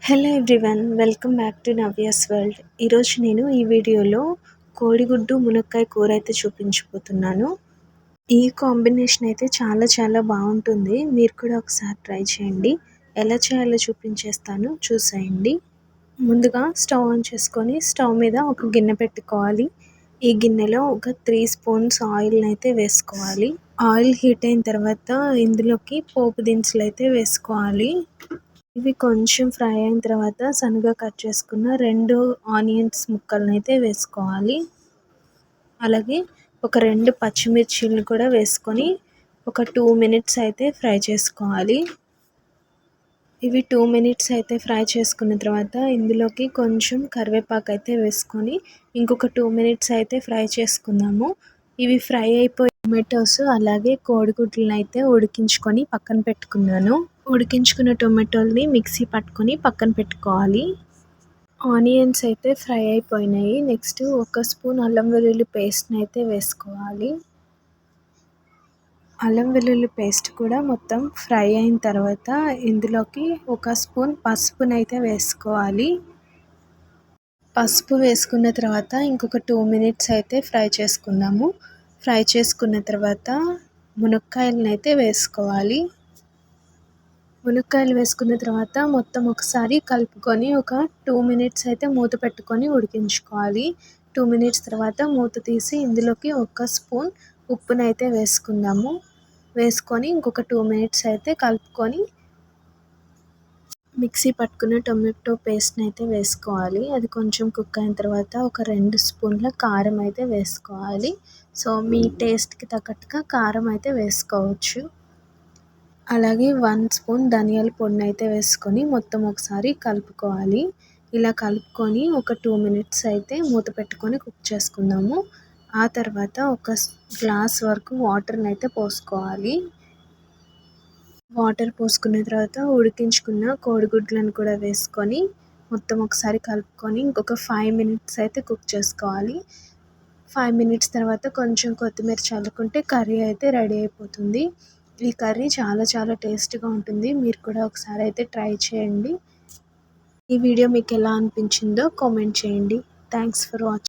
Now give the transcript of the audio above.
Hello everyone, welcome back to Navya's world. ఈరోజు నేను ఈ వీడియోలో కోడిగుడ్డు మునక్కాయ కూర అయితే చూపించబోతున్నాను. ఈ కాంబినేషన్ అయితే చాలా చాలా బాగుంటుంది. మీరు కూడా ఒకసారి ట్రై చేయండి. ఎలా చేయాలో చూపించేస్తాను, చూసేయండి. ముందుగా స్టవ్ ఆన్ చేసుకొని స్టవ్ మీద ఒక గిన్నె పెట్టుకోవాలి. ఈ గిన్నెలో ఒక 3 స్పూన్స్ ఆయిల్ని అయితే వేసుకోవాలి. ఆయిల్ హీట్ అయిన తర్వాత ఇందులోకి పోపు దినుసులు అయితే వేసుకోవాలి. ఇవి కొంచెం ఫ్రై అయిన తర్వాత సన్నగా కట్ చేసుకున్న 2 ఆనియన్స్ ముక్కలను అయితే వేసుకోవాలి. అలాగే ఒక 2 పచ్చిమిర్చీలను కూడా వేసుకొని ఒక 2 మినిట్స్ అయితే ఫ్రై చేసుకోవాలి. ఇవి 2 మినిట్స్ అయితే ఫ్రై చేసుకున్న తర్వాత ఇందులోకి కొంచెం కరివేపాకు అయితే వేసుకొని ఇంకొక 2 మినిట్స్ అయితే ఫ్రై చేసుకుందాము. ఇవి ఫ్రై అయిపోయి టొమాటోస్ అలాగే కోడిగుడ్లను అయితే ఉడికించుకొని పక్కన పెట్టుకున్నాను. ఉడికించుకున్న టొమాటోల్ని మిక్సీ పట్టుకొని పక్కన పెట్టుకోవాలి. ఆనియన్స్ అయితే ఫ్రై అయిపోయినాయి. నెక్స్ట్ 1 స్పూన్ అల్లం వెల్లుల్లి పేస్ట్ని అయితే వేసుకోవాలి. అల్లం వెల్లుల్లి పేస్ట్ కూడా మొత్తం ఫ్రై అయిన తర్వాత ఇందులోకి 1 స్పూన్ పసుపునైతే వేసుకోవాలి. పసుపు వేసుకున్న తర్వాత ఇంకొక 2 మినిట్స్ అయితే ఫ్రై చేసుకుందాము. ఫ్రై చేసుకున్న తర్వాత మునక్కాయలను అయితే వేసుకోవాలి. మునక్కాయలు వేసుకున్న తర్వాత మొత్తం ఒకసారి కలుపుకొని ఒక 2 మినిట్స్ అయితే మూత పెట్టుకొని ఉడికించుకోవాలి. 2 మినిట్స్ తర్వాత మూత తీసి ఇందులోకి 1 స్పూన్ ఉప్పునైతే వేసుకుందాము. వేసుకొని ఇంకొక 2 మినిట్స్ అయితే కలుపుకొని మిక్సీ పట్టుకున్న టొమాటో పేస్ట్ని అయితే వేసుకోవాలి. అది కొంచెం కుక్ అయిన తర్వాత ఒక 2 స్పూన్ల కారం అయితే వేసుకోవాలి. సో మీ టేస్ట్కి తగ్గట్టుగా కారం అయితే వేసుకోవచ్చు. అలాగే 1 స్పూన్ ధనియాల పొడిని అయితే వేసుకొని మొత్తం ఒకసారి కలుపుకోవాలి. ఇలా కలుపుకొని ఒక 2 మినిట్స్ అయితే మూత పెట్టుకొని కుక్ చేసుకుందాము. ఆ తర్వాత ఒక గ్లాస్ వరకు వాటర్ని అయితే పోసుకోవాలి. వాటర్ పోసుకున్న తర్వాత ఉడికించుకున్న కోడిగుడ్లను కూడా వేసుకొని మొత్తం ఒకసారి కలుపుకొని ఇంకొక 5 మినిట్స్ అయితే కుక్ చేసుకోవాలి. 5 మినిట్స్ తర్వాత కొంచెం కొత్తిమీర చల్లుకుంటే కర్రీ అయితే రెడీ అయిపోతుంది. ఈ కర్రీ చాలా చాలా టేస్ట్గా ఉంటుంది. మీరు కూడా ఒకసారి అయితే ట్రై చేయండి. ఈ వీడియో మీకు ఎలా అనిపించిందో కామెంట్ చేయండి. Thanks for watching.